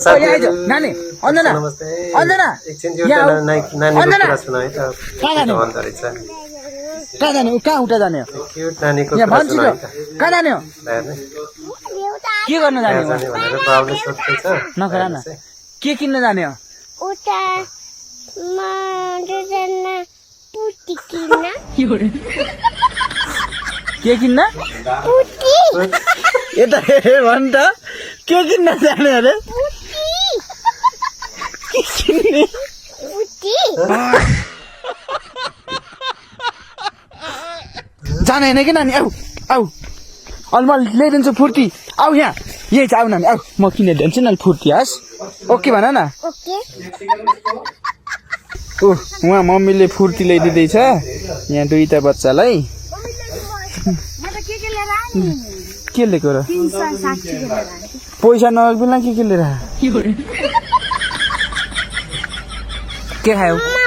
नानी अन्जना अन्जना कहाँ जाने कहाँ उता जाने यहाँ भन्छु त कहाँ जाने हो के गर्न जाने नखरा न के किन्न जाने हो के किन्न यता भन् त के किन्न जाने अरे जाने होइन कि नानी आऊ आऊ अलि म ल्याइदिन्छु फुर्ती आऊ यहाँ यही छ आऊ नानी आऊ म किनिदिन्छु नि फुर्ती हस् ओके भन न ओ उहाँ मम्मीले फुर्ती ल्याइदिँदैछ यहाँ दुईटा बच्चालाई के लिएको र पैसा नबिना के लिएर के खायौ